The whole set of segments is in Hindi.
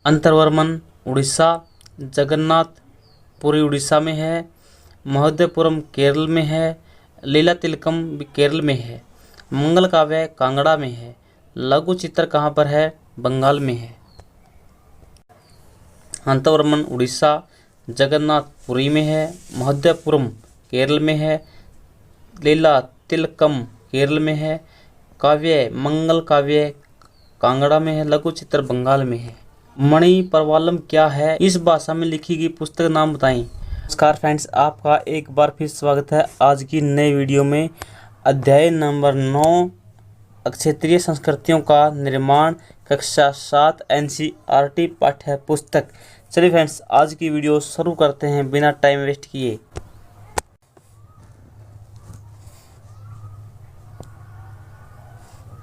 अंतरवर्मन उड़ीसा, जगन्नाथ पुरी उड़ीसा में है, महोदयपुरम केरल में है, लीला तिलकम भी केरल में है, मंगल काव्य कांगड़ा में है, लघु चित्र कहाँ पर है? बंगाल में है। अंतरवर्मन उड़ीसा, जगन्नाथ पुरी में है, महोदयपुरम केरल में है, लीला तिलकम केरल में है, काव्य मंगल काव्य कांगड़ा में है, लघु चित्र बंगाल में है। मणि परवालम क्या है? इस भाषा में लिखी गई पुस्तक नाम बताएं। नमस्कार फ्रेंड्स, आपका एक बार फिर स्वागत है आज की नई वीडियो में। अध्याय नंबर 9 क्षेत्रीय संस्कृतियों का निर्माण, कक्षा 7 NCERT पाठ्य पुस्तक। चलिए फ्रेंड्स, आज की वीडियो शुरू करते हैं बिना टाइम वेस्ट किए।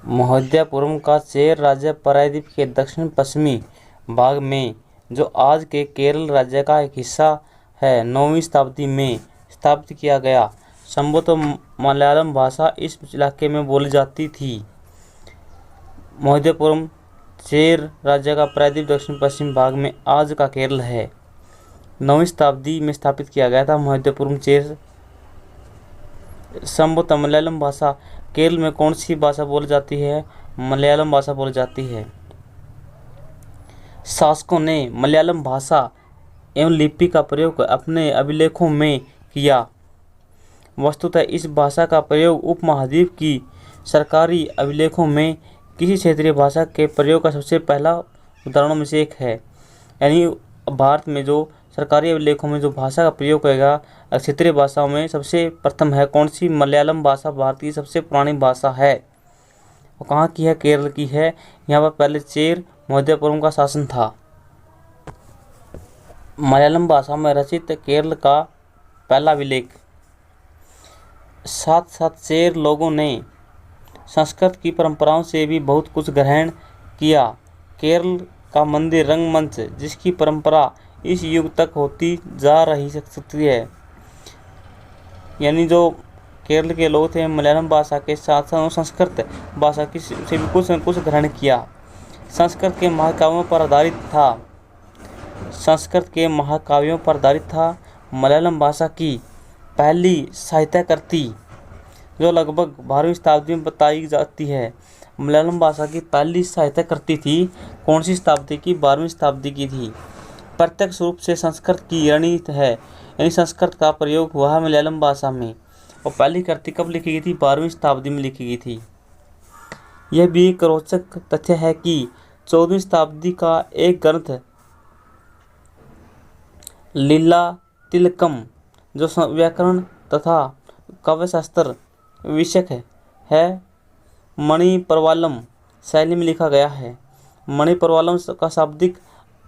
महोदयपुरम का चेर राज्य प्रायद्वीप के दक्षिण पश्चिमी भाग में, जो आज के केरल राज्य का एक हिस्सा है, 9वीं शताब्दी में स्थापित किया गया। संभवतः मलयालम भाषा इस इलाके में बोली जाती थी। महोदयपुरम चेर राज्य का प्रायद्वीप दक्षिण पश्चिम भाग में आज का केरल है। 9वीं शताब्दी में स्थापित किया गया था महोदयपुरम चेर। संभवतः मलयालम भाषा, केरल में कौन सी भाषा बोली जाती है? मलयालम भाषा बोली जाती है। शासकों ने मलयालम भाषा एवं लिपि का प्रयोग अपने अभिलेखों में किया। वस्तुतः इस भाषा का प्रयोग उपमहाद्वीप की सरकारी अभिलेखों में किसी क्षेत्रीय भाषा के प्रयोग का सबसे पहला उदाहरणों में से एक है। यानी भारत में जो सरकारी अभिलेखों में जो भाषा का प्रयोग करेगा क्षेत्रीय भाषाओं में सबसे प्रथम है कौन सी? मलयालम भाषा भारत की सबसे पुरानी भाषा है। वो कहाँ की है? केरल की है। यहाँ पर पहले चेर महोदयपुरम का शासन था। मलयालम भाषा में रचित केरल का पहला अभिलेख। साथ साथ चेर लोगों ने संस्कृत की परंपराओं से भी बहुत कुछ ग्रहण किया। केरल का मंदिर रंगमंच, जिसकी परंपरा इस युग तक होती जा रही सकती है। यानी जो केरल के लोग थे मलयालम भाषा के साथ साथ संस्कृत भाषा की से भी कुछ न कुछ ग्रहण किया। संस्कृत के महाकाव्यों पर आधारित था। मलयालम भाषा की पहली साहित्य कृति जो लगभग 12वीं शताब्दी में बताई जाती है। मलयालम भाषा की पहली साहित्य कृति थी कौन सी शताब्दी की? 12वीं शताब्दी की थी। प्रत्यक्ष रूप से संस्कृत की रणनीति है, यानी संस्कृत का प्रयोग हुआ है मलयालम भाषा में। और पहली कृति कब लिखी गई थी? 12वीं शताब्दी में लिखी गई थी। यह भी एक रोचक तथ्य है कि 14वीं शताब्दी का एक ग्रंथ लीला तिलकम, जो व्याकरण तथा काव्यशास्त्र विषयक है, मणि परवालम शैली में लिखा गया है। मणि परवालम का शाब्दिक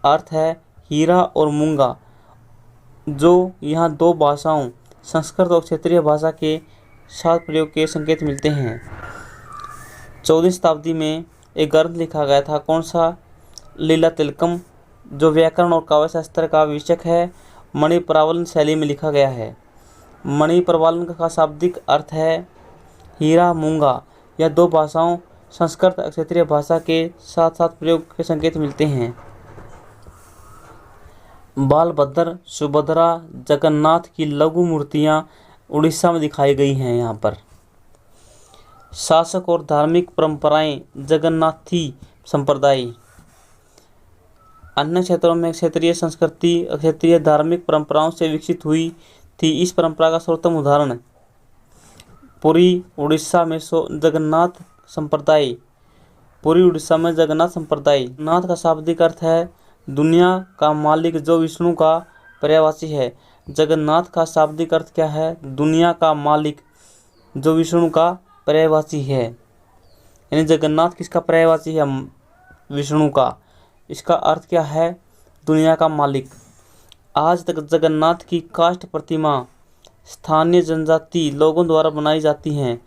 अर्थ है हीरा और मूंगा, जो यहाँ दो भाषाओं संस्कृत और क्षेत्रीय भाषा के साथ प्रयोग के संकेत मिलते हैं। 14वीं शताब्दी में एक ग्रंथ लिखा गया था कौन सा? लीला तिलकम, जो व्याकरण और काव्यशास्त्र का विषयक है, मणि परवालन शैली में लिखा गया है। मणि परवालन का शाब्दिक अर्थ है हीरा मूंगा। यह दो भाषाओं संस्कृत और क्षेत्रीय भाषा के साथ साथ प्रयोग के संकेत मिलते हैं। बालभद्र, सुभद्रा, जगन्नाथ की लघु मूर्तियां उड़ीसा में दिखाई गई हैं। यहाँ पर शासक और धार्मिक परंपराएं, जगन्नाथी संप्रदाय। अन्य क्षेत्रों में क्षेत्रीय संस्कृति क्षेत्रीय धार्मिक परंपराओं से विकसित हुई थी। इस परंपरा का सर्वोत्तम उदाहरण पुरी उड़ीसा में जगन्नाथ संप्रदाय। पुरी उड़ीसा में जगन्नाथ संप्रदाय। नाथ का शाब्दिक अर्थ है दुनिया का मालिक, जो विष्णु का पर्यायवाची है। जगन्नाथ का शाब्दिक अर्थ क्या है? दुनिया का मालिक, जो विष्णु का पर्यायवाची है। यानी जगन्नाथ किसका पर्यायवाची है? विष्णु का। इसका अर्थ क्या है? दुनिया का मालिक। आज तक जगन्नाथ की काष्ठ प्रतिमा स्थानीय जनजाति लोगों द्वारा बनाई जाती हैं।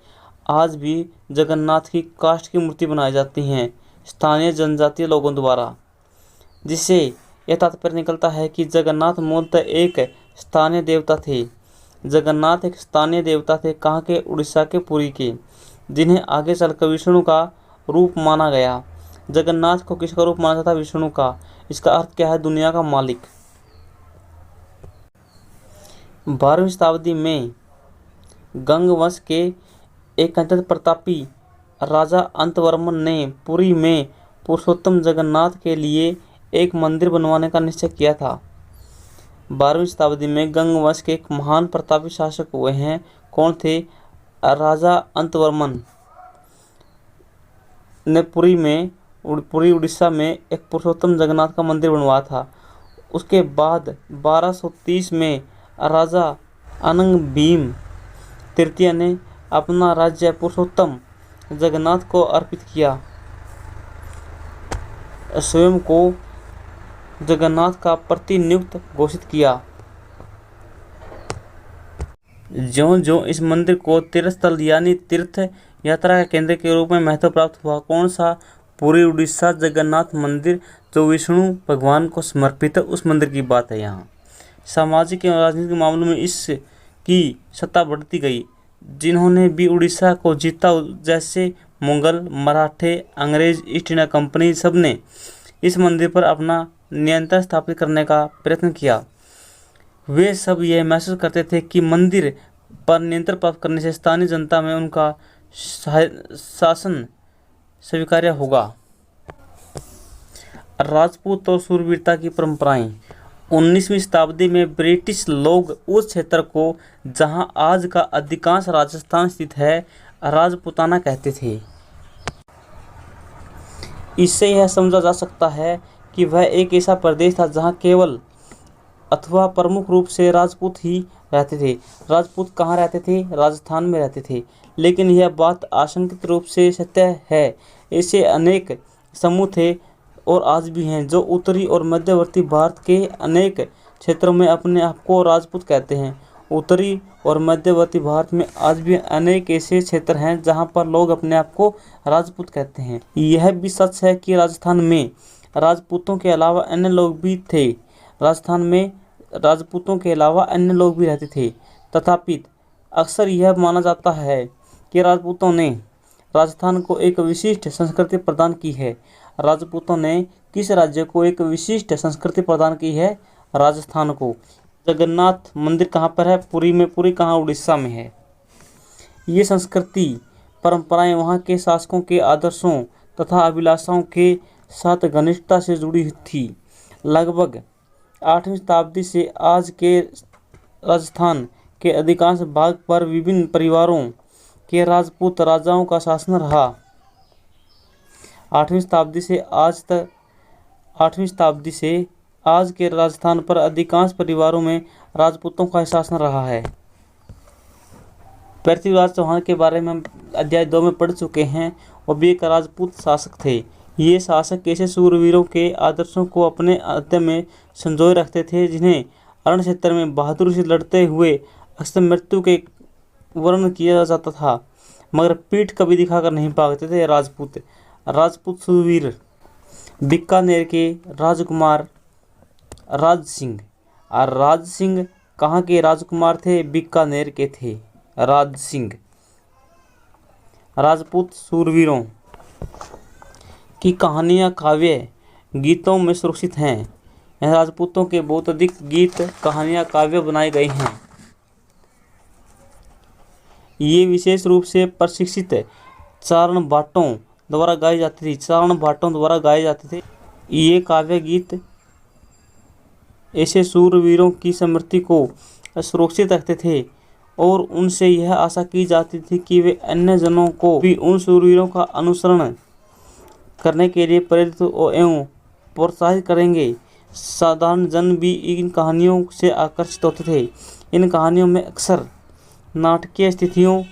आज भी जगन्नाथ की काष्ठ की मूर्ति बनाई जाती हैं स्थानीय जनजातीय लोगों द्वारा, जिससे यह तात्पर्य निकलता है कि जगन्नाथ मूलतः एक स्थानीय देवता थे। जगन्नाथ एक स्थानीय देवता थे। कहाँ के? उड़ीसा के पुरी के, जिन्हें आगे चलकर विष्णु का रूप माना गया। जगन्नाथ को किसका रूप माना जाता है? विष्णु का। इसका अर्थ क्या है? दुनिया का मालिक। 12वीं शताब्दी में गंग वंश के एक अत्यंत प्रतापी राजा अंतवर्मन ने पुरी में पुरुषोत्तम जगन्नाथ के लिए एक मंदिर बनवाने का निश्चय किया था। 12वीं शताब्दी में गंग वंश के एक महान प्रतापी शासक हुए हैं। कौन थे? राजा अंतवर्मन ने पुरी उड़ीसा में एक पुरुषोत्तम जगन्नाथ का मंदिर बनवाया था। उसके बाद 1230 में राजा अनंग भीम तृतीय ने अपना राज्य पुरुषोत्तम जगन्नाथ को अर्पित किया। स्वयं को जगन्नाथ का प्रतिनियुक्त घोषित किया। ज्यों-ज्यों इस मंदिर को तीर्थस्थल यानी तीर्थ यात्रा के केंद्र के रूप में महत्व प्राप्त हुआ। कौन सा? पूरी उड़ीसा जगन्नाथ मंदिर जो विष्णु भगवान को समर्पित है, उस मंदिर की बात है यहाँ। सामाजिक एवं राजनीतिक मामलों में इसकी सत्ता बढ़ती गई। जिन्होंने भी उड़ीसा को जीता, जैसे मुगल, मराठे, अंग्रेज, ईस्ट इंडिया कंपनी, सब ने इस मंदिर पर अपना नियंत्रण स्थापित करने का प्रयत्न किया। वे सब यह महसूस करते थे कि मंदिर पर नियंत्रण प्राप्त करने से स्थानीय जनता में उनका शासन स्वीकार्य होगा। राजपूत और शूरवीरता की परंपराएं। 19वीं शताब्दी में ब्रिटिश लोग उस क्षेत्र को, जहां आज का अधिकांश राजस्थान स्थित है, राजपूताना कहते थे। इससे यह समझा जा सकता है कि वह एक ऐसा प्रदेश था जहां केवल अथवा प्रमुख रूप से राजपूत ही रहते थे। राजपूत कहाँ रहते थे? राजस्थान में रहते थे। लेकिन यह बात आशंकित रूप से सत्य है। ऐसे अनेक समूह थे और आज भी हैं जो उत्तरी और मध्यवर्ती भारत के अनेक क्षेत्रों में अपने आप को राजपूत कहते हैं। उत्तरी और मध्यवर्ती भारत में आज भी अनेक ऐसे क्षेत्र हैं जहां पर लोग अपने आप को राजपूत कहते हैं। यह भी सच है कि राजस्थान में राजपूतों के अलावा अन्य लोग भी थे। राजस्थान में राजपूतों के अलावा अन्य लोग भी रहते थे। तथापि अक्सर यह माना जाता है कि राजपूतों ने राजस्थान को एक विशिष्ट संस्कृति प्रदान की है। राजपूतों ने किस राज्य को एक विशिष्ट संस्कृति प्रदान की है? राजस्थान को। जगन्नाथ मंदिर कहाँ पर है? पुरी में। पुरी कहाँ? उड़ीसा में है। ये संस्कृति परंपराएं वहाँ के शासकों के आदर्शों तथा अभिलाषाओं के साथ घनिष्ठता से जुड़ी थी। लगभग 8वीं शताब्दी से आज के राजस्थान के अधिकांश भाग पर विभिन्न परिवारों के राजपूत राजाओं का शासन रहा। 8वीं शताब्दी से आज के राजस्थान पर अधिकांश परिवारों में राजपूतों का शासन रहा है। पृथ्वीराज चौहान के बारे में हम अध्याय 2 में पढ़ चुके हैं। वो भी एक राजपूत शासक थे। ये शासक ऐसे शूरवीरों के आदर्शों को अपने हृदय में संजोए रखते थे जिन्हें अरण क्षेत्र में बहादुरी से लड़ते हुए अक्सर मृत्यु के वर्णन किया जाता था, मगर पीठ कभी दिखाकर नहीं भागते थे। राजपूत शूरवीर। बीकानेर के राजकुमार राज सिंह। राज सिंह कहाँ के राजकुमार थे? बीकानेर के थे राज सिंह। राजपूत शूरवीरों की कहानियाँ काव्य गीतों में सुरक्षित हैं। यहाँ राजपूतों के बहुत अधिक गीत, कहानियाँ, काव्य बनाए गए हैं। ये विशेष रूप से प्रशिक्षित चारण भाटों द्वारा गाई जाती थी। ये काव्य गीत ऐसे शूरवीरों की स्मृति को सुरक्षित रखते थे और उनसे यह आशा की जाती थी कि वे अन्य जनों को भी उन शूरवीरों का अनुसरण करने के लिए प्रेरित एवं प्रोत्साहित करेंगे। साधारण जन भी इन कहानियों से आकर्षित होते थे। इन कहानियों में अक्सर नाटकीय स्थितियों,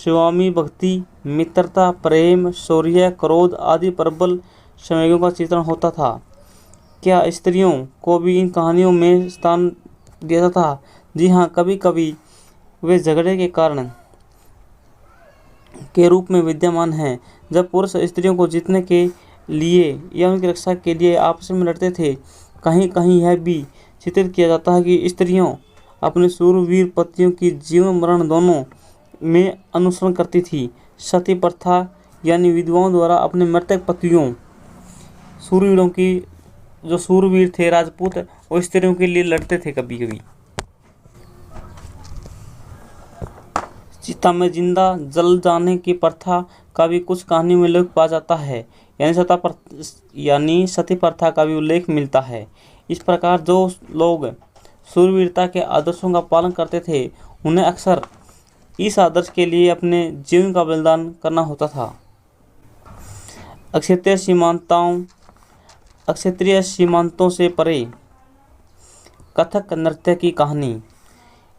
स्वामी भक्ति, मित्रता, प्रेम, शौर्य, क्रोध आदि प्रबल संवेगों का चित्रण होता था। क्या स्त्रियों को भी इन कहानियों में स्थान दिया जाता था? जी हाँ, कभी कभी वे झगड़े के कारण के रूप में विद्यमान हैं। जब पुरुष स्त्रियों को जीतने के लिए या उनकी रक्षा के लिए आपस में लड़ते थे। कहीं कहीं यह भी चित्रित किया जाता है कि स्त्रियों अपने शूरवीर पतियों की जीवन मरण दोनों में अनुसरण करती थी। सती प्रथा यानी विधवाओं द्वारा अपने मृतक पतियों सूरवीरों की, जो सूरवीर थे राजपूत, वो स्त्रियों के लिए लड़ते थे कभी कभी। चिता में जिंदा जल जाने की प्रथा का भी कुछ कहानी में उल्लेख पा जाता है, यानी सती प्रथा का भी उल्लेख मिलता है। इस प्रकार जो लोग सूरवीरता के आदर्शों का पालन करते थे, उन्हें अक्सर इस आदर्श के लिए अपने जीवन का बलिदान करना होता था। अक्षेत्रीय सीमांतों से परे कथक नृत्य की कहानी।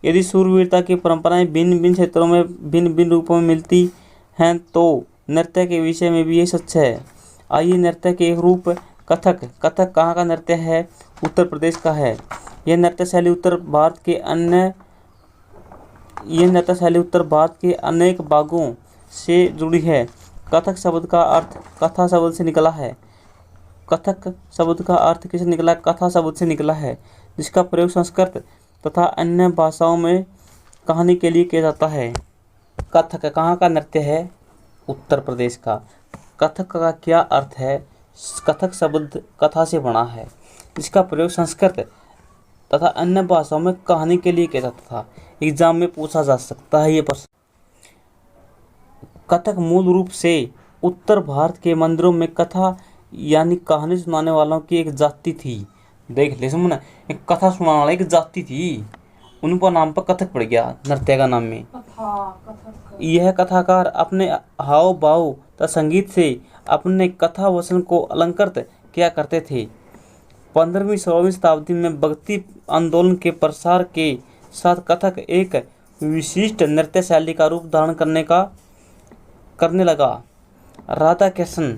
यदि सूरवीरता की परंपराएं भिन्न भिन्न क्षेत्रों में भिन्न भिन्न रूपों में मिलती हैं, तो नृत्य के विषय में भी यही सच है। आइए नृत्य के एक रूप कथक कहाँ का नृत्य है? उत्तर प्रदेश का है। यह नृत्य शैली उत्तर भारत के अनेक भागों से जुड़ी है। कथक शब्द का अर्थ कथा शब्द से निकला है। कथक शब्द का अर्थ किससे निकला? कथा शब्द से निकला है, जिसका प्रयोग संस्कृत तथा अन्य भाषाओं में कहानी के लिए किया जाता है। कथक कहाँ का नृत्य है? उत्तर प्रदेश का। कथक का क्या अर्थ है? कथक शब्द कथा से बना है, जिसका प्रयोग संस्कृत तथा अन्य भाषाओं में कहानी के लिए किया जाता था। एग्जाम में पूछा जा सकता है ये प्रश्न। कथक मूल रूप से उत्तर भारत के मंदिरों में कथा यानी कहानी सुनाने वालों की एक जाति थी। देख ले सुन, एक कथा सुनाने वाला एक जाति थी, उनका नाम पर कथक पड़ गया नृत्य का नाम में। यह कथाकार अपने हाव भाव तथा संगीत से अपने कथा वचन को अलंकृत किया करते थे। 15वीं-16वीं शताब्दी में भक्ति आंदोलन के प्रसार के साथ कथक एक विशिष्ट नृत्य शैली का रूप धारण करने लगा। राधा कृष्ण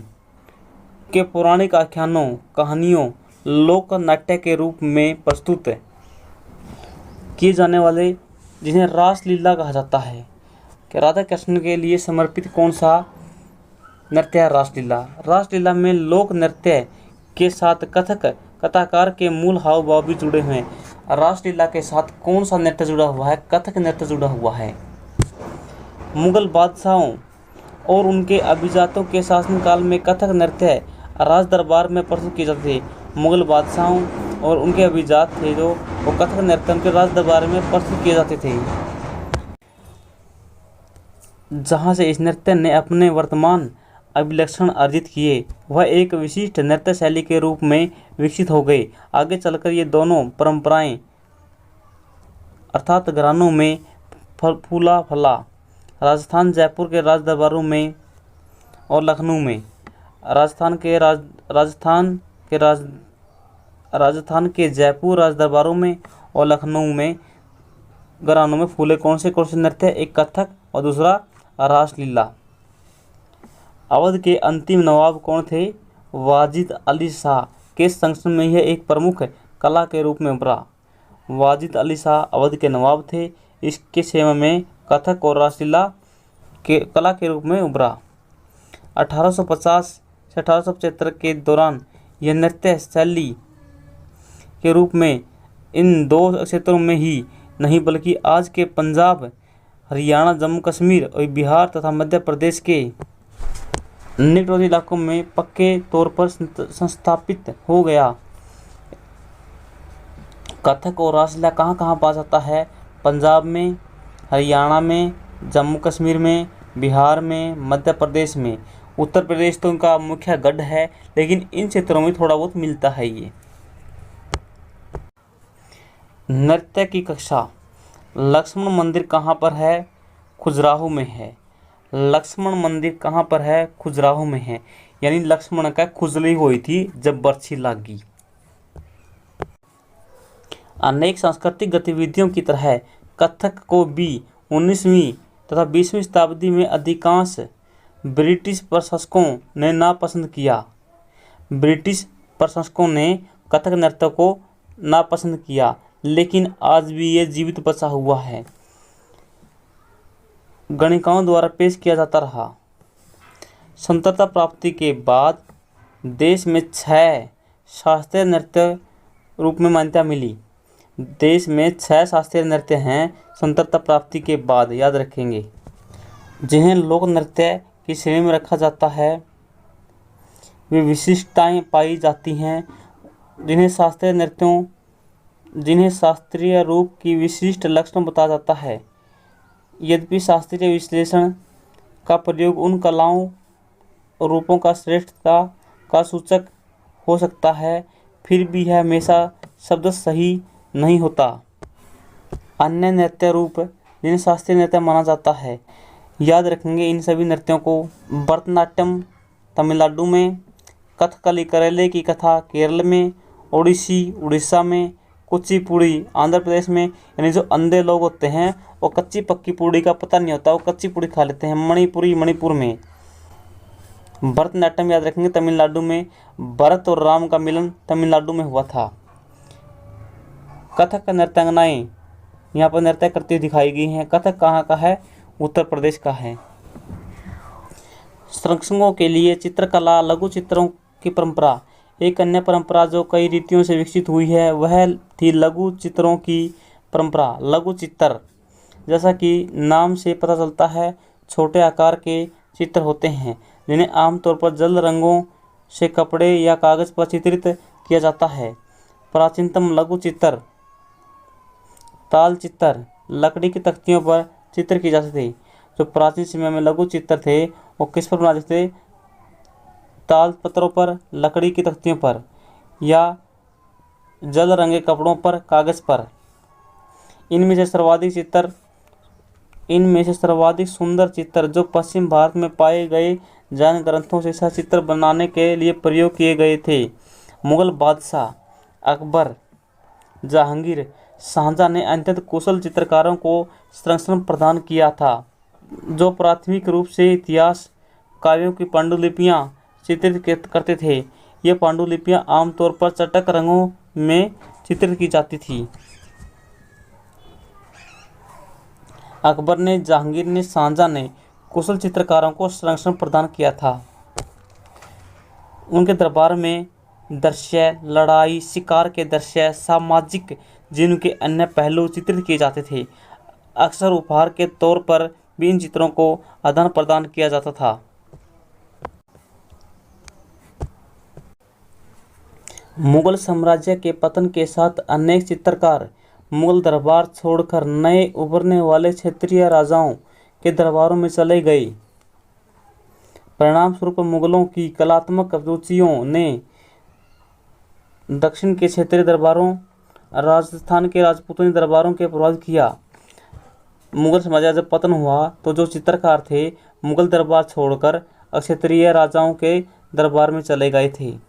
के पौराणिक आख्यानों, कहानियों, लोक नाट्य के रूप में प्रस्तुत किए जाने वाले, जिन्हें रासलीला कहा जाता है, कि राधा कृष्ण के लिए समर्पित कौन सा नृत्य है? रासलीला। रासलीला में लोक नृत्य के साथ कथक कथाकार के मूल हाव भाव भी जुड़े हुए हैं। रासलीला के साथ कौन सा नृत्य जुड़ा हुआ है? कथक नृत्य जुड़ा हुआ है। मुगल बादशाहों और उनके अभिजातों के शासनकाल में कथक नृत्य राज दरबार में प्रस्तुत किए जाते थे। मुगल बादशाहों और उनके अभिजात थे जो वो कथक नृत्य उनके राज दरबार में प्रस्तुत किए जाते थे, जहाँ से इस नृत्य ने अपने वर्तमान अभिलक्षण अर्जित किए, वह एक विशिष्ट नृत्य शैली के रूप में विकसित हो गए। आगे चलकर ये दोनों परंपराएं अर्थात घरानों में फूला फला। राजस्थान, जयपुर के राज दरबारों में और लखनऊ में, राजस्थान के जयपुर राज दरबारों में और लखनऊ में घरानों में फूले कौन से नृत्य? एक कथक और दूसरा रासलीला। अवध के अंतिम नवाब कौन थे? वाजिद अली शाह के संरक्षण में यह एक प्रमुख कला के रूप में उभरा। वाजिद अली शाह अवध के नवाब थे। इसके सेवा में कथक और रासलीला के कला के रूप में उभरा। 1850 से 1875 के दौरान यह नृत्य शैली के रूप में इन दो क्षेत्रों में ही नहीं बल्कि आज के पंजाब, हरियाणा, जम्मू कश्मीर और बिहार तथा मध्य प्रदेश के निकटवर्ती इलाकों में पक्के तौर पर संस्थापित हो गया। कथक और रासलीला कहाँ कहाँ पाया जाता है? पंजाब में, हरियाणा में, जम्मू कश्मीर में, बिहार में, मध्य प्रदेश में। उत्तर प्रदेश तो उनका मुख्य गढ़ है, लेकिन इन क्षेत्रों में थोड़ा बहुत मिलता है ये। नृत्य की कक्षा। लक्ष्मण मंदिर कहाँ पर है? खजुराहो में है। लक्ष्मण मंदिर कहाँ पर है? खजुराहो में है। यानी लक्ष्मण का खुजली हुई थी जब बरछी लागी। अनेक सांस्कृतिक गतिविधियों की तरह कथक को भी 19वीं तथा 20वीं शताब्दी में अधिकांश ब्रिटिश प्रशासकों ने नापसंद किया। ब्रिटिश प्रशासकों ने कथक नृत्य को नापसंद किया, लेकिन आज भी ये जीवित बचा हुआ है, गणिकाओं द्वारा पेश किया जाता रहा। स्वतंत्रता प्राप्ति के बाद देश में 6 शास्त्रीय नृत्य रूप में मान्यता मिली। देश में 6 शास्त्रीय नृत्य हैं स्वतंत्रता प्राप्ति के बाद, याद रखेंगे, जिन्हें लोक नृत्य की श्रेणी में रखा जाता है। वे विशिष्टताएं पाई जाती हैं जिन्हें शास्त्रीय रूप की विशिष्ट लक्षण बताया जाता है। यद्यपि शास्त्रीय विश्लेषण का प्रयोग उन कलाओं और रूपों का श्रेष्ठता का सूचक हो सकता है, फिर भी यह हमेशा शब्द सही नहीं होता। अन्य नृत्य रूप जिन्हें शास्त्रीय नृत्य माना जाता है, याद रखेंगे इन सभी नृत्यों को। भरतनाट्यम तमिलनाडु में, कथकली करेले की कथा केरल में, ओडिसी उड़ीसा में, कुचिपुड़ी आंध्र प्रदेश में। यानी जो अंधे लोग होते हैं वो कच्ची पक्की पूड़ी का पता नहीं होता, वो कच्ची पूड़ी खा लेते हैं। मणिपुरी मणिपुर में। भरतनाट्यम याद रखेंगे तमिलनाडु में, भरत और राम का मिलन तमिलनाडु में हुआ था। कथक नृत्यांगनाएं यहाँ पर नृत्य करती हुई दिखाई गई हैं। कथक कहाँ का है? उत्तर प्रदेश का है। संरक्षकों के लिए चित्रकला लघु चित्रों की परंपरा। एक अन्य परंपरा जो कई रीतियों से विकसित हुई है वह थी लघु चित्रों की परंपरा। लघु चित्र, जैसा कि नाम से पता चलता है, छोटे आकार के चित्र होते हैं जिन्हें आमतौर पर जल रंगों से कपड़े या कागज पर चित्रित किया जाता है। प्राचीनतम लघु चित्र ताल चित्र लकड़ी की तख्तियों पर चित्र किए जाते थे। जो प्राचीन समय में लघु चित्र थे वो किस पर बनाते थे? ताल पत्रों पर, लकड़ी की तख्तियों पर या जल रंगे कपड़ों पर, कागज पर। इनमें से सर्वाधिक सुंदर चित्र जो पश्चिम भारत में पाए गए जैन ग्रंथों से सचित्र बनाने के लिए प्रयोग किए गए थे। मुगल बादशाह अकबर, जहांगीर, शाहजहां ने अत्यंत कुशल चित्रकारों को संरक्षण प्रदान किया था जो प्राथमिक रूप से इतिहास काव्यों की पांडुलिपियां चित्रित करते थे। ये पांडुलिपियां आमतौर पर चटक रंगों में चित्रित की जाती थी। अकबर ने, जहांगीर ने, शाहजहां ने कुशल चित्रकारों को संरक्षण प्रदान किया था। उनके दरबार में दृश्य, लड़ाई, शिकार के दृश्य, सामाजिक जीवन के अन्य पहलू चित्रित किए जाते थे। अक्सर उपहार के तौर पर भी इन चित्रों को आदान प्रदान किया जाता था। मुगल साम्राज्य के पतन के साथ अनेक चित्रकार मुगल दरबार छोड़कर नए उभरने वाले क्षेत्रीय राजाओं के दरबारों में चले गए। परिणाम स्वरूप मुगलों की कलात्मक रुचियों ने दक्षिण के क्षेत्रीय दरबारों, राजस्थान के राजपूतानी दरबारों के प्रभावित किया। मुगल साम्राज्य जब पतन हुआ तो जो चित्रकार थे मुगल दरबार छोड़कर क्षेत्रीय राजाओं के दरबार में चले गए थे।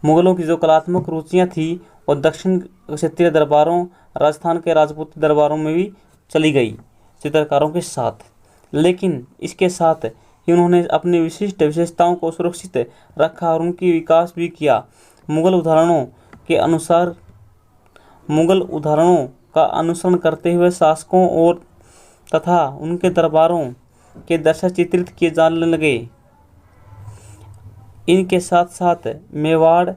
मुगलों की जो कलात्मक रुचियां थी और दक्षिण क्षेत्रीय दरबारों, राजस्थान के राजपूत दरबारों में भी चली गई चित्रकारों के साथ। लेकिन इसके साथ ही उन्होंने अपनी विशिष्ट विशेषताओं को सुरक्षित रखा और उनकी विकास भी किया। मुगल उदाहरणों का अनुसरण करते हुए शासकों और तथा उनके दरबारों के दृश्य चित्रित किए जाने लगे। इनके साथ साथ मेवाड़,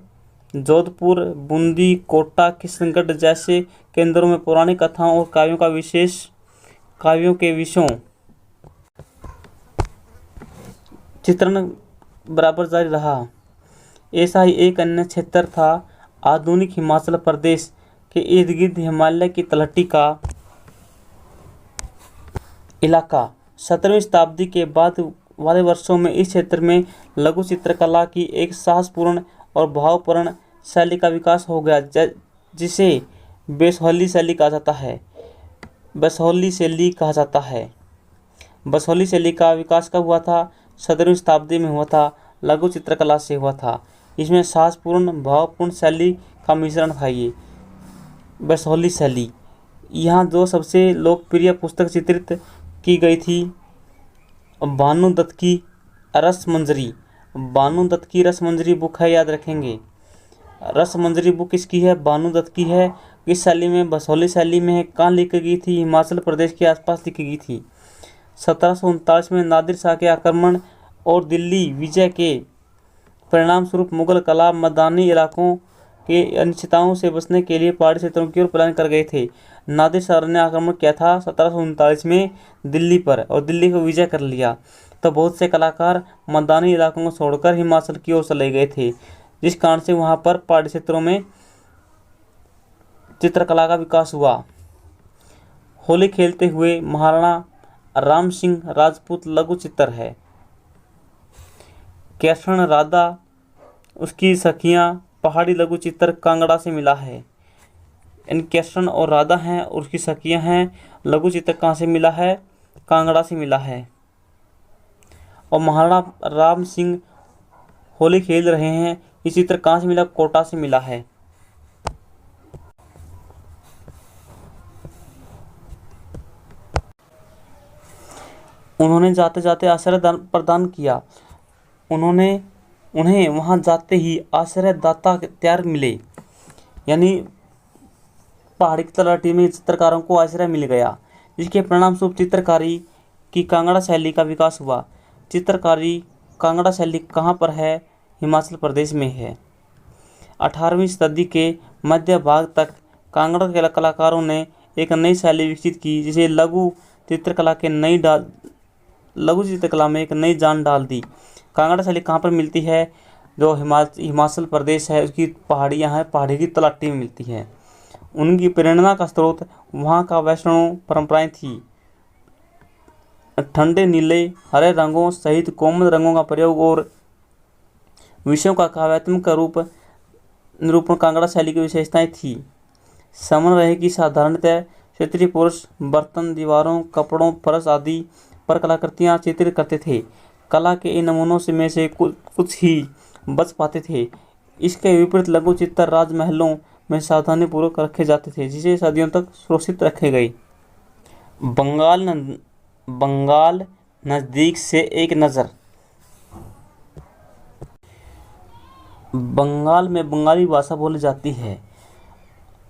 जोधपुर, बूंदी, कोटा, किशनगढ़ जैसे केंद्रों में पौराणिक कथाओं और काव्यों के विषयों चित्रण बराबर जारी रहा। ऐसा ही एक अन्य क्षेत्र था आधुनिक हिमाचल प्रदेश के इर्द गिर्द हिमालय की तलहटी का इलाका। 17वीं शताब्दी के बाद वाले वर्षों में इस क्षेत्र में लघु चित्रकला की एक साहसपूर्ण और भावपूर्ण शैली का विकास हो गया जिसे बेसहौली शैली कहा जाता है। बसौली शैली का विकास कब हुआ था? 17वीं शताब्दी में हुआ था। लघु चित्रकला से हुआ था। इसमें साहसपूर्ण भावपूर्ण शैली का मिश्रण था। ये बसौली शैली। यहाँ जो सबसे लोकप्रिय पुस्तक चित्रित की गई थी भानु दत्त की रसमंजरी बुक है, याद रखेंगे। रसमंजरी बुक किसकी है? भानु दत्त की है। इस शैली में बसौली शैली में है। कहाँ लिखी गई थी? हिमाचल प्रदेश के आसपास लिखी गई थी। 1739 में नादिर शाह के आक्रमण और दिल्ली विजय के परिणाम स्वरूप मुगल कला मैदानी इलाकों के अनिश्चितताओं से बचने के लिए पहाड़ी क्षेत्रों की ओर पलायन कर गए थे। नादिर शाह ने आक्रमण किया था 1739 में दिल्ली पर और दिल्ली को विजय कर लिया। तो बहुत से कलाकार मैदानी इलाकों को छोड़कर हिमाचल की ओर चले गए थे, जिस कारण से वहां पर पहाड़ी क्षेत्रों में चित्रकला का विकास हुआ। होली खेलते हुए महाराणा राम सिंह राजपूत लघु चित्र है। कृष्ण राधा उसकी सखियां पहाड़ी लघु चित्र कांगड़ा से मिला है। इन कृष्ण और राधा हैं और उसकी सखियां हैं, लघु चित्र कहाँ से मिला है? कांगड़ा से मिला है। और महाराणा राम सिंह होली खेल रहे हैं, ये चित्र कहाँ से मिला? कोटा से मिला है। उन्होंने जाते जाते आश्रय प्रदान किया। उन्हें वहां जाते ही आश्रयदाता तैयार मिले, यानी पहाड़ी की तलहटी में चित्रकारों को आश्रय मिल गया, जिसके परिणाम स्वरूप चित्रकारी की कांगड़ा शैली का विकास हुआ। चित्रकारी कांगड़ा शैली कहाँ पर है? हिमाचल प्रदेश में है। 18वीं सदी के मध्य भाग तक कांगड़ा के कलाकारों ने एक नई शैली विकसित की, जिसे लघु चित्रकला में एक नई जान डाल दी। कांगड़ा शैली कहाँ पर मिलती है? जो हिमाचल प्रदेश है उसकी पहाड़ियाँ हैं, पहाड़ी की तलहटी में मिलती है। उनकी प्रेरणा का स्रोत वहाँ का वैष्णव परंपराएं थी। ठंडे नीले हरे रंगों सहित कोमल रंगों का प्रयोग और विषयों का काव्यात्मक रूप निरूपण कांगड़ा शैली की विशेषताएं थी। समन रहे कि साधारणतः क्षेत्रीय पुरुष बर्तन, दीवारों, कपड़ों, फर्श आदि पर कलाकृतियां चित्रित करते थे। कला के इन नमूनों से में से कुछ ही बच पाते थे। इसके विपरीत लघु चित्र राजमहलों में सावधानी पूर्वक रखे जाते थे, जिसे सदियों तक सुरक्षित रखे गए। बंगाल नज़दीक से एक नज़र। बंगाल में बंगाली भाषा बोली जाती है।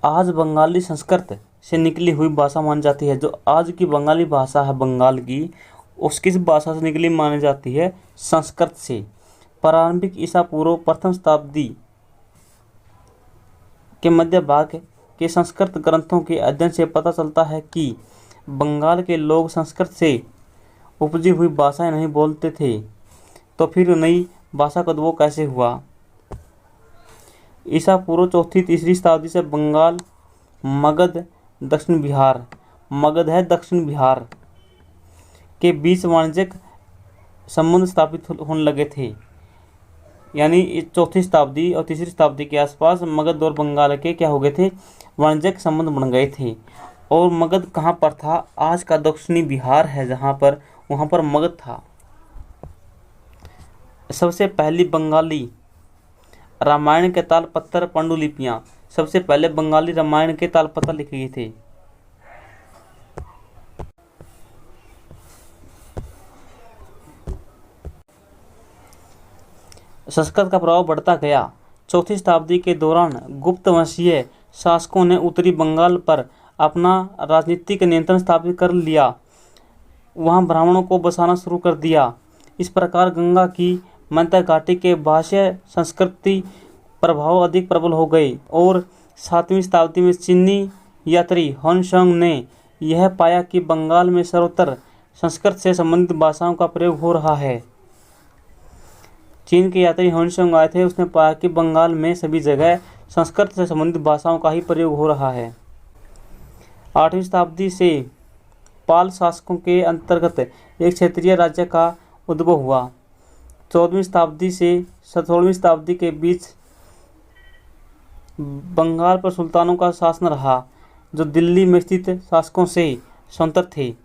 आज बंगाली संस्कृत से निकली हुई भाषा मानी जाती है। जो आज की बंगाली भाषा है बंगाल की, उसकी भाषा से निकली मानी जाती है संस्कृत से। प्रारंभिक ईसा पूर्व प्रथम शताब्दी के मध्य भाग के संस्कृत ग्रंथों के अध्ययन से पता चलता है कि बंगाल के लोग संस्कृत से उपजी हुई भाषाएं नहीं बोलते थे, तो फिर नई भाषा का उद्भव कैसे हुआ? ईसा पूर्व चौथी तीसरी शताब्दी से बंगाल, मगध है दक्षिण बिहार के बीच वाणिज्यिक संबंध स्थापित होने लगे थे। यानी चौथी शताब्दी और तीसरी शताब्दी के आसपास मगध और बंगाल के क्या हो गए थे? वाणिज्यिक संबंध बन गए थे। और मगध कहाँ पर था? आज का दक्षिणी बिहार है जहाँ पर, वहाँ पर मगध था। सबसे पहली बंगाली रामायण के तालपत्र पांडुलिपियाँ। सबसे पहले बंगाली रामायण के तालपत्र लिखे गए थे। संस्कृत का प्रभाव बढ़ता गया। चौथी शताब्दी के दौरान गुप्त वंशीय शासकों ने उत्तरी बंगाल पर अपना राजनीतिक नियंत्रण स्थापित कर लिया। वहां ब्राह्मणों को बसाना शुरू कर दिया। इस प्रकार गंगा की मध्य घाटी के भाषा संस्कृति प्रभाव अधिक प्रबल हो गए और 7वीं शताब्दी में चीनी यात्री ह्वेनसांग ने यह पाया कि बंगाल में सर्वत्र संस्कृत से संबंधित भाषाओं का प्रयोग हो रहा है। चीन के यात्री ह्वेनसांग आए थे, उसने पाया कि बंगाल में सभी जगह संस्कृत से संबंधित भाषाओं का ही प्रयोग हो रहा है। 8वीं शताब्दी से पाल शासकों के अंतर्गत एक क्षेत्रीय राज्य का उद्भव हुआ। 14वीं शताब्दी से 16वीं शताब्दी के बीच बंगाल पर सुल्तानों का शासन रहा, जो दिल्ली में स्थित शासकों से स्वतंत्र थे।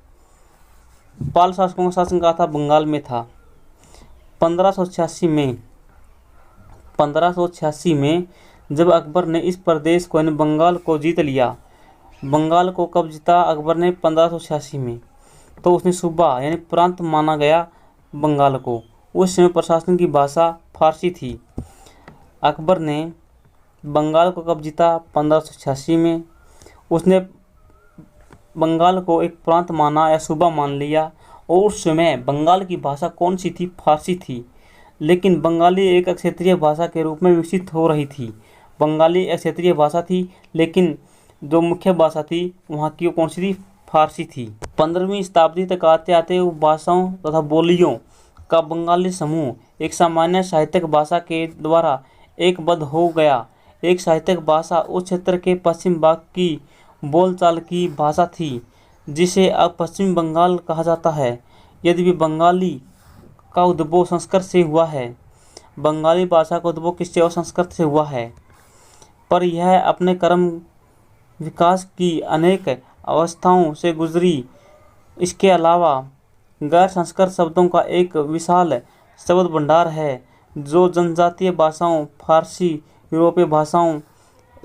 पाल शासकों का शासन कहाँ था? बंगाल में था। 1586 में जब अकबर ने इस प्रदेश को यानी बंगाल को जीत लिया। बंगाल को कब जीता अकबर ने? 1586 में। तो उसने सूबा यानी प्रांत माना गया बंगाल को। उस समय प्रशासन की भाषा फारसी थी। अकबर ने बंगाल को कब जीता? 1586 में। उसने बंगाल को एक प्रांत माना या सूबा मान लिया और उस समय बंगाल की भाषा कौन सी थी? फारसी थी। लेकिन बंगाली एक क्षेत्रीय भाषा के रूप में विकसित हो रही थी। बंगाली एक क्षेत्रीय भाषा थी, लेकिन जो मुख्य भाषा थी वहाँ की कौन सी थी? फारसी थी। 15वीं शताब्दी तक आते आते वो भाषाओं तथा बोलियों का बंगाली समूह एक सामान्य साहित्यिक भाषा के द्वारा एकबद्ध हो गया। एक साहित्यिक भाषा उस क्षेत्र के पश्चिम भाग की बोलचाल की भाषा थी जिसे अब पश्चिम बंगाल कहा जाता है। यद्यपि बंगाली का उद्भव संस्कृत से हुआ है, बंगाली भाषा का उद्भव किससे और संस्कृत से हुआ है, पर यह अपने क्रम विकास की अनेक अवस्थाओं से गुजरी। इसके अलावा गैर संस्कृत शब्दों का एक विशाल शब्द भंडार है जो जनजातीय भाषाओं, फारसी, यूरोपीय भाषाओं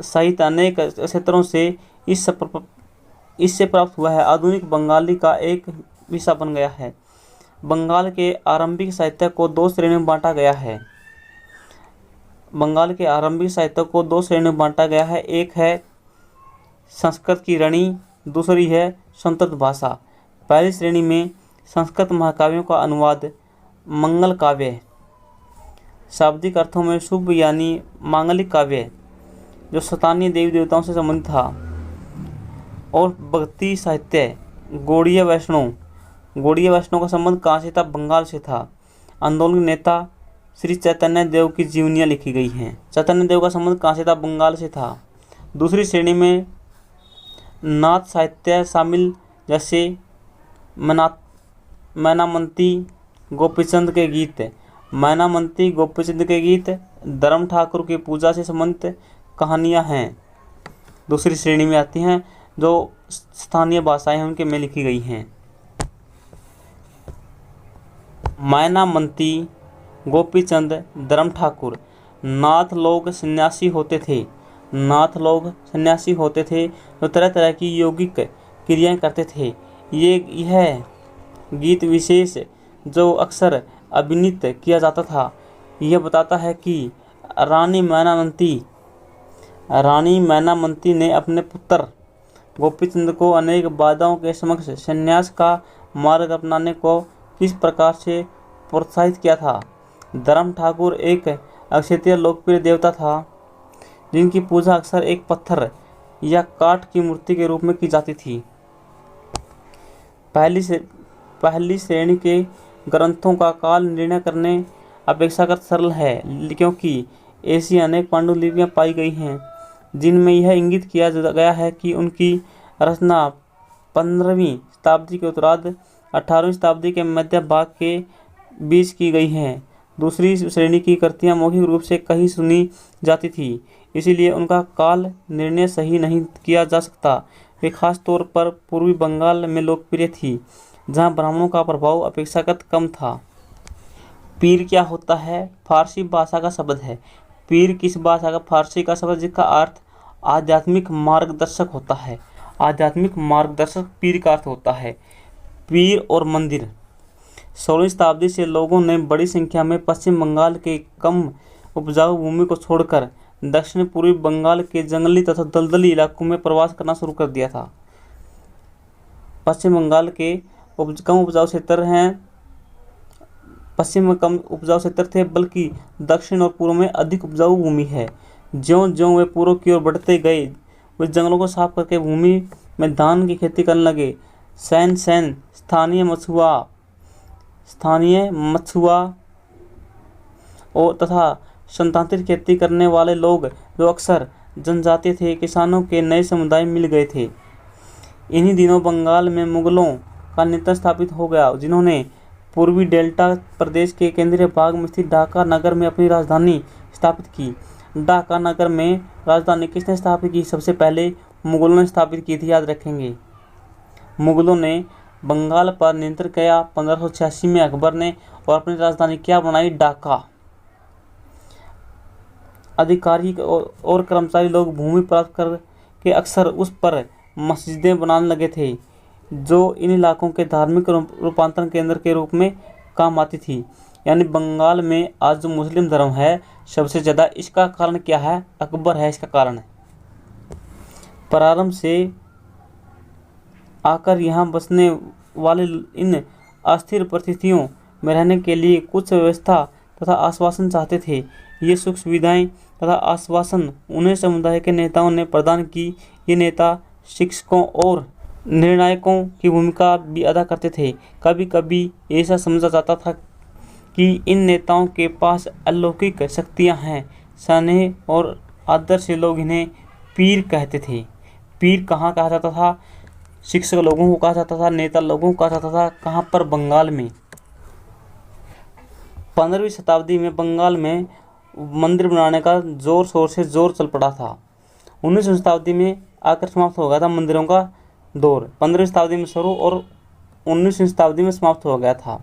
सहित अनेक क्षेत्रों से इससे प्राप्त हुआ है। आधुनिक बंगाली का एक विषय बन गया है। बंगाल के आरंभिक साहित्य को दो श्रेणियों में बांटा गया है। बंगाल के आरंभिक साहित्य को दो श्रेणियों में बांटा गया है। एक है संस्कृत की रणी, दूसरी है संस्कृत भाषा। पहली श्रेणी में संस्कृत महाकाव्यों का अनुवाद, मंगल काव्य, शाब्दिक अर्थों में शुभ यानी मांगलिक काव्य जो स्थानीय देवी देवताओं से संबंधित था, और भक्ति साहित्य, गौड़ीय वैष्णव का संबंध कहाँ से था? बंगाल से था। आंदोलन नेता श्री चैतन्य देव की जीवनियाँ लिखी गई हैं। चैतन्य देव का संबंध कहाँ से था? बंगाल से था। दूसरी श्रेणी में नाथ साहित्य शामिल, जैसे मैनामती गोपीचंद के गीत, धर्म ठाकुर की पूजा से संबंधित कहानियाँ हैं। दूसरी श्रेणी में आती हैं जो स्थानीय भाषाएं हैं उनके में लिखी गई हैं। मैनामती गोपीचंद, धर्म ठाकुर नाथ लोग सन्यासी होते थे जो तरह तरह की यौगिक क्रियाएं करते थे। यह गीत विशेष जो अक्सर अभिनीत किया जाता था, यह बताता है कि रानी मैनामती ने अपने पुत्र गोपीचंद को अनेक बाधाओं के समक्ष संन्यास का मार्ग अपनाने को किस प्रकार से प्रोत्साहित किया था। धर्म ठाकुर एक अक्षत्रिय लोकप्रिय देवता था जिनकी पूजा अक्सर एक पत्थर या काठ की मूर्ति के रूप में की जाती थी। पहली श्रेणी के ग्रंथों का काल निर्णय करने अपेक्षाकृत सरल है, क्योंकि ऐसी अनेक पांडुलिपियां पाई गई हैं जिनमें यह इंगित किया गया है कि उनकी रचना 15वीं शताब्दी के उत्तरार्ध 18वीं शताब्दी के मध्य भाग के बीच की गई हैं। दूसरी श्रेणी की कृतियां मौखिक रूप से कहीं सुनी जाती थी, इसलिए उनका काल निर्णय सही नहीं किया जा सकता। वे खास तौर पर पूर्वी बंगाल में लोकप्रिय थी, जहां ब्राह्मणों का प्रभाव अपेक्षाकृत कम था। पीर क्या होता है? फारसी भाषा का शब्द है। पीर किस भाषा का? फारसी का शब्द जिसका अर्थ आध्यात्मिक मार्गदर्शक होता है। आध्यात्मिक मार्गदर्शक पीर का अर्थ होता है। पीर और मंदिर। 16वीं शताब्दी से लोगों ने बड़ी संख्या में पश्चिम बंगाल के कम उपजाऊ भूमि को छोड़कर दक्षिण पूर्वी बंगाल के जंगली तथा दलदली इलाकों में प्रवास करना शुरू कर दिया था। पश्चिम बंगाल के कम उपजाऊ क्षेत्र थे, बल्कि दक्षिण और पूर्व में अधिक उपजाऊ भूमि है। ज्यों-ज्यों वे पूर्व की ओर बढ़ते गए, वे जंगलों को साफ करके भूमि में धान की खेती करने लगे। सैन स्थानीय मछुआ और तथा संतांत्रिक खेती करने वाले लोग जो अक्सर जनजातीय थे, किसानों के नए समुदाय मिल गए थे। इन्हीं दिनों बंगाल में मुगलों का नेतृत्व स्थापित हो गया, जिन्होंने पूर्वी डेल्टा प्रदेश के केंद्रीय भाग में स्थित ढाका नगर में अपनी राजधानी स्थापित की। ढाका नगर में राजधानी किसने स्थापित की? सबसे पहले मुगलों ने स्थापित की थी, याद रखेंगे। मुगलों ने बंगाल पर नियंत्रण किया 1586 में अकबर ने, और अपनी राजधानी क्या बनाई? ढाका। अधिकारी और कर्मचारी लोग भूमि प्राप्त करके अक्सर उस पर मस्जिदें बनाने लगे थे, जो इन इलाकों के धार्मिक रूपांतरण केंद्र के रूप में काम आती थी। यानी बंगाल में आज जो मुस्लिम धर्म है सबसे ज़्यादा, इसका कारण क्या है? अकबर है इसका कारण। प्रारंभ से आकर यहाँ बसने वाले इन अस्थिर परिस्थितियों में रहने के लिए कुछ व्यवस्था तथा आश्वासन चाहते थे। ये सुख सुविधाएं तथा आश्वासन उन्हें समुदाय के नेताओं ने प्रदान की। ये नेता शिक्षकों और निर्णायकों की भूमिका भी अदा करते थे। कभी कभी ऐसा समझा जाता था कि इन नेताओं के पास अलौकिक शक्तियां हैं। स्नेह और आदर से लोग इन्हें पीर कहते थे। पीर कहाँ कहा जाता था? शिक्षक लोगों को कहा जाता था, नेता लोगों को कहा जाता था। कहाँ पर? बंगाल में। 15वीं शताब्दी में बंगाल में मंदिर बनाने का जोर शोर से जोर चल पड़ा था। 19वीं शताब्दी में आकर समाप्त हो गया था मंदिरों का दौर। 15वीं शताब्दी में शुरू और 19वीं शताब्दी में समाप्त हो गया था।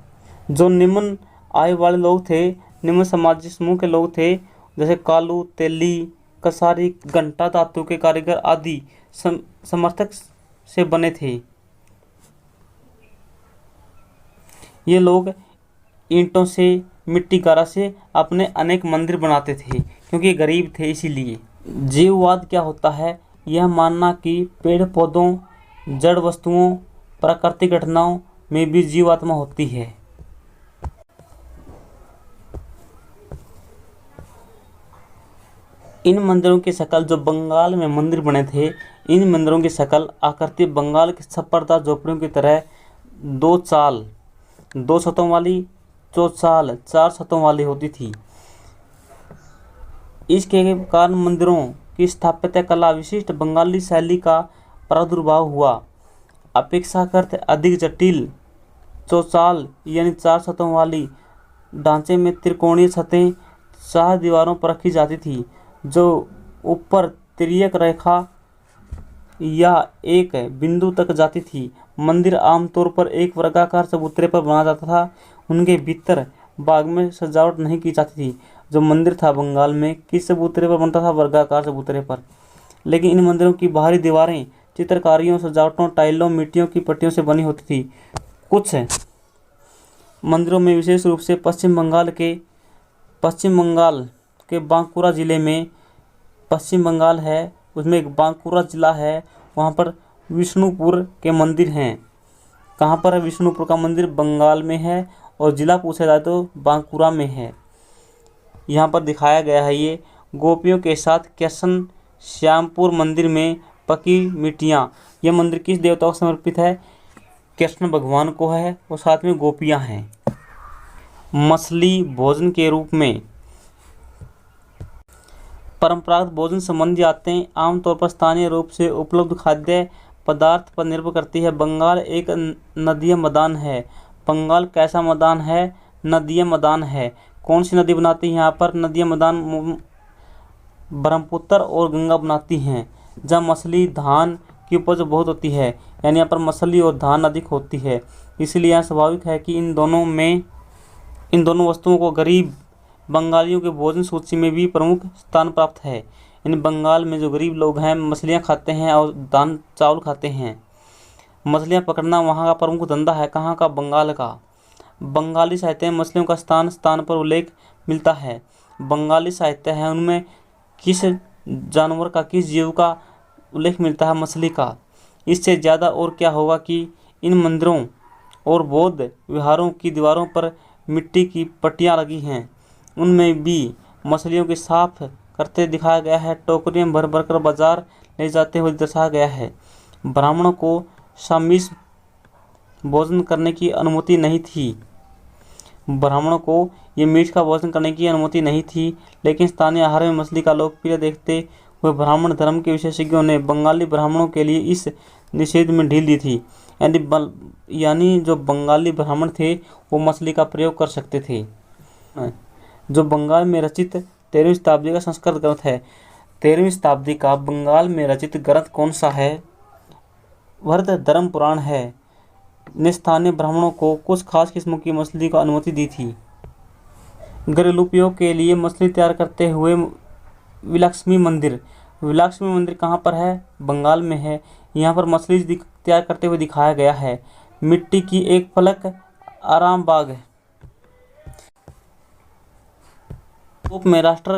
जो निम्न आय वाले लोग थे, निम्न सामाजिक समूह के लोग थे, जैसे कालू, तेली, कसारी, घंटा धातु के कारीगर आदि समर्थक से बने थे। ये लोग ईंटों से, मिट्टी गारा से अपने अनेक मंदिर बनाते थे, क्योंकि गरीब थे इसीलिए। जीववाद क्या होता है? यह मानना कि पेड़ पौधों, जड़ वस्तुओं, प्राकृतिक घटनाओं में भी जीवात्मा होती है। इन मंदिरों की शक्ल, जो बंगाल में मंदिर बने थे, इन मंदिरों की शक्ल आकृति बंगाल की छप्परदार झोपड़ियों की तरह दो छतों वाली, चौचाल 4 छतों वाली होती थी। इसके कारण मंदिरों की स्थापत्य कला विशिष्ट बंगाली शैली का प्रादुर्भाव हुआ। अपेक्षाकृत अधिक जटिल चौचाल यानी 4 छतों वाली ढांचे में त्रिकोणीय छतें 4 दीवारों पर रखी जाती थी, जो ऊपर तिर्यक रेखा या एक बिंदु तक जाती थी। मंदिर आमतौर पर एक वर्गाकार चबूतरे पर बनाया जाता था। उनके भीतर भाग में सजावट नहीं की जाती थी। जो मंदिर था बंगाल में, किस चबूतरे पर बनता था? वर्गाकार चबूतरे पर। लेकिन इन मंदिरों की बाहरी दीवारें चित्रकारियों, सजावटों, टाइलों, मिट्टियों की पट्टियों से बनी होती थी। कुछ मंदिरों में, विशेष रूप से पश्चिम बंगाल के बांकुरा जिले में, पश्चिम बंगाल है उसमें एक बांकुरा जिला है, वहाँ पर विष्णुपुर के मंदिर हैं। कहाँ पर है विष्णुपुर का मंदिर? बंगाल में है, और जिला पूछा जाए तो बांकुरा में है। यहाँ पर दिखाया गया है ये गोपियों के साथ कृष्ण श्यामपुर मंदिर में पकी मिट्टियाँ। यह मंदिर किस देवता को समर्पित है? कृष्ण भगवान को है, और साथ में गोपियाँ हैं। मछली भोजन के रूप में। परंपरागत भोजन संबंधी आते आमतौर पर स्थानीय रूप से उपलब्ध खाद्य पदार्थ पर निर्भर करती है। बंगाल एक नदीय मैदान है। बंगाल कैसा मैदान है? नदीय मैदान है। कौन सी नदी बनाती है यहाँ पर नदीय मैदान? ब्रह्मपुत्र और गंगा बनाती हैं। जहाँ मछली, धान की उपज बहुत होती है, यानी यहाँ पर मछली और धान अधिक होती है। इसलिए यहाँ स्वाभाविक है कि इन दोनों वस्तुओं को गरीब बंगालियों के भोजन सूची में भी प्रमुख स्थान प्राप्त है। इन बंगाल में जो गरीब लोग हैं, मछलियाँ खाते हैं और दाल चावल खाते हैं। मछलियाँ पकड़ना वहाँ का प्रमुख धंधा है। कहाँ का? बंगाल का। बंगाली साहित्य में मछलियों का स्थान स्थान पर उल्लेख मिलता है। बंगाली साहित्य है, उनमें किस जानवर का, किस जीव का उल्लेख मिलता है? मछली का। इससे ज़्यादा और क्या होगा कि इन मंदिरों और बौद्ध विहारों की दीवारों पर मिट्टी की पट्टियाँ लगी हैं, उनमें भी मछलियों की साफ करते दिखाया गया है। टोकरियों में भर भर कर बाजार ले जाते हुए दर्शाया गया है। ब्राह्मणों को सामिष भोजन करने की अनुमति नहीं थी। ब्राह्मणों को ये मीट का भोजन करने की अनुमति नहीं थी, लेकिन स्थानीय आहार में मछली का लोकप्रिय देखते हुए ब्राह्मण धर्म के विशेषज्ञों ने बंगाली ब्राह्मणों के लिए इस निषेध में ढील दी थी। यानी जो बंगाली ब्राह्मण थे वो मछली का प्रयोग कर सकते थे। जो बंगाल में रचित 13वीं शताब्दी का संस्कृत ग्रंथ है। 13वीं शताब्दी का बंगाल में रचित ग्रंथ कौन सा है? वृहद धर्म पुराण है। ने स्थानीय ब्राह्मणों को कुछ खास किस्मों की मछली को अनुमति दी थी। घरेलू उपयोग के लिए मछली तैयार करते हुए विलाक्ष्मी मंदिर कहाँ पर है? बंगाल में है। यहाँ पर मछली तैयार करते हुए दिखाया गया है। मिट्टी की एक फलक आराम बाग। यूरोप में राष्ट्र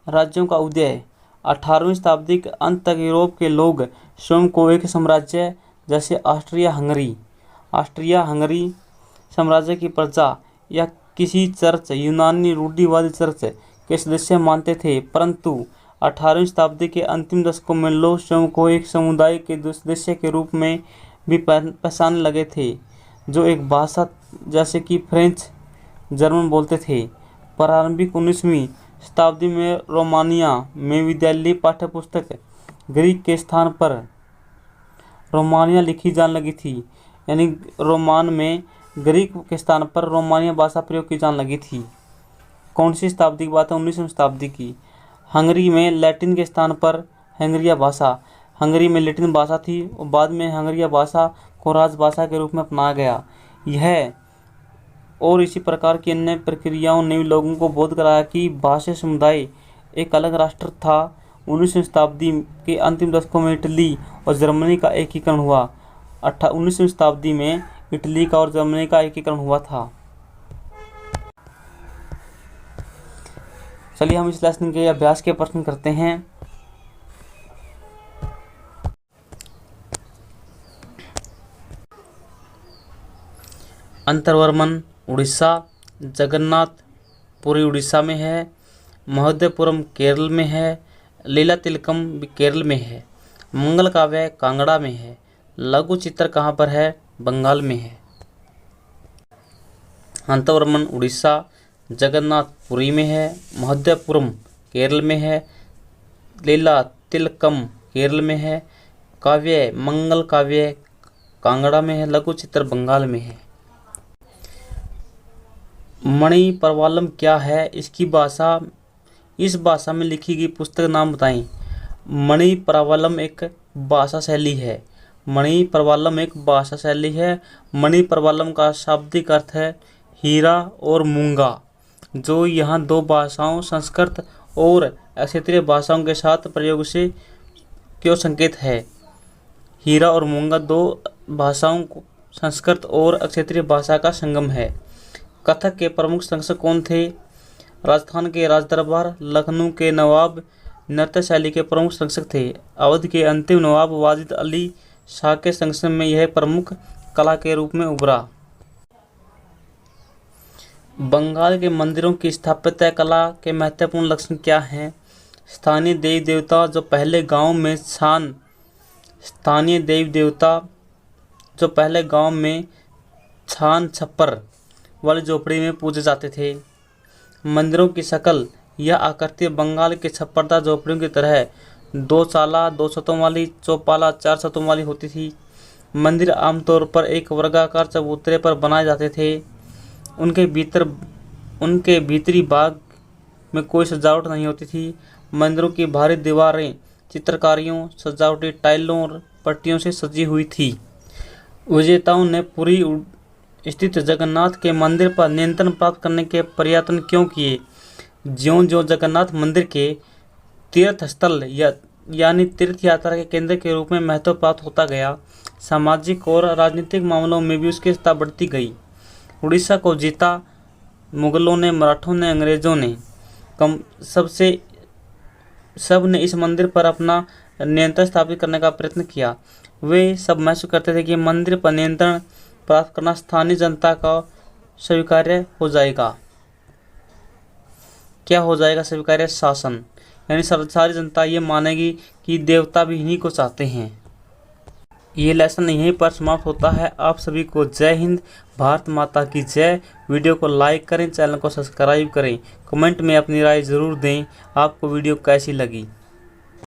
राज्यों का उदय। 18वीं शताब्दी के अंत तक यूरोप के लोग स्वयं को एक साम्राज्य जैसे ऑस्ट्रिया हंगरी साम्राज्य की प्रजा या किसी चर्च, यूनानी रूढ़िवादी चर्च के सदस्य मानते थे। परंतु 18वीं शताब्दी के अंतिम दशकों में लोग स्वयं को एक समुदाय के सदस्य के रूप में भी पहचानने लगे थे, जो एक भाषा जैसे कि फ्रेंच, जर्मन बोलते थे। प्रारंभिक 19वीं शताब्दी में रोमानिया में विद्यालयी पाठ्यपुस्तक ग्रीक के स्थान पर रोमानिया लिखी जाने लगी थी, यानी रोमान में ग्रीक के स्थान पर रोमानिया भाषा प्रयोग की जाने लगी थी। कौन सी शताब्दी की बात है? 19वीं शताब्दी की। हंगरी में लैटिन के स्थान पर हंगरिया भाषा, हंगरी में लैटिन भाषा थी और बाद में हंगरिया भाषा को राजभाषा के रूप में अपनाया गया। यह और इसी प्रकार की अन्य प्रक्रियाओं ने लोगों को बोध कराया कि भाषा समुदाय एक अलग राष्ट्र था। 19वीं शताब्दी के अंतिम दशकों में इटली और जर्मनी का एकीकरण हुआ। 19वीं शताब्दी में इटली का और जर्मनी का एकीकरण हुआ था। चलिए हम इस लेसन के अभ्यास के प्रश्न करते हैं। अंतरवर्मन उड़ीसा, जगन्नाथपुरी उड़ीसा में है, महोदयपुरम केरल में है, लीला तिलकम केरल में है, मंगल काव्य कांगड़ा में है, लघु चित्र कहाँ पर है? बंगाल में है। अंतरवर्मन उड़ीसा, जगन्नाथपुरी में है, महोदयपुरम केरल में है, लीला तिलकम केरल में है, काव्य मंगल काव्य कांगड़ा में है, लघु चित्र बंगाल में है। मणि प्रवालम क्या है? इसकी भाषा, इस भाषा में लिखी गई पुस्तक नाम बताएं। मणि प्रवालम एक भाषा शैली है। मणि प्रवालम एक भाषा शैली है। मणि प्रवालम का शाब्दिक अर्थ है हीरा और मूंगा, जो यहाँ दो भाषाओं संस्कृत और क्षेत्रीय भाषाओं के साथ प्रयोग से क्यों संकेत है। हीरा और मूंगा दो भाषाओं संस्कृत और क्षेत्रीय भाषा का संगम है। कथक के प्रमुख संरक्षक कौन थे? राजस्थान के राजदरबार, लखनऊ के नवाब नृत्य शैली के प्रमुख संरक्षक थे। अवध के अंतिम नवाब वाजिद अली शाह के संरक्षण में यह प्रमुख कला के रूप में उभरा। बंगाल के मंदिरों की स्थापत्य कला के महत्वपूर्ण लक्षण क्या हैं? स्थानीय देवी देवता जो पहले गांव में छान छप्पर वाली झोपड़ी में पूजे जाते थे। मंदिरों की शक्ल या आकृति बंगाल के छप्परदार झोपड़ियों की तरह दो चाला 2 छतों वाली, चौपाला 4 छतों वाली होती थी। मंदिर आमतौर पर एक वर्गाकार चबूतरे पर बनाए जाते थे। उनके भीतरी भाग में कोई सजावट नहीं होती थी। मंदिरों की बाहरी दीवारें चित्रकारियों, सजावटी टाइलों और पट्टियों से सजी हुई थी। विजेताओं ने पुरी स्थित जगन्नाथ के मंदिर पर नियंत्रण प्राप्त करने के प्रयत्न क्यों किए? ज्यों-ज्यों जगन्नाथ मंदिर के तीर्थस्थल यानी तीर्थ यात्रा के केंद्र के रूप में महत्व प्राप्त होता गया, सामाजिक और राजनीतिक मामलों में भी उसकी सत्ता बढ़ती गई। उड़ीसा को जीता मुगलों ने, मराठों ने, अंग्रेजों ने, सब ने इस मंदिर पर अपना नियंत्रण स्थापित करने का प्रयत्न किया। वे सब महसूस करते थे कि मंदिर पर नियंत्रण प्राप्त करना स्थानीय जनता का स्वीकार्य हो जाएगा। क्या हो जाएगा स्वीकार्य? शासन, यानी सारी जनता ये मानेगी कि देवता भी इन्हीं को चाहते हैं। ये लेसन यहीं पर समाप्त होता है। आप सभी को जय हिंद, भारत माता की जय। वीडियो को लाइक करें, चैनल को सब्सक्राइब करें, कमेंट में अपनी राय ज़रूर दें। आपको वीडियो कैसी लगी?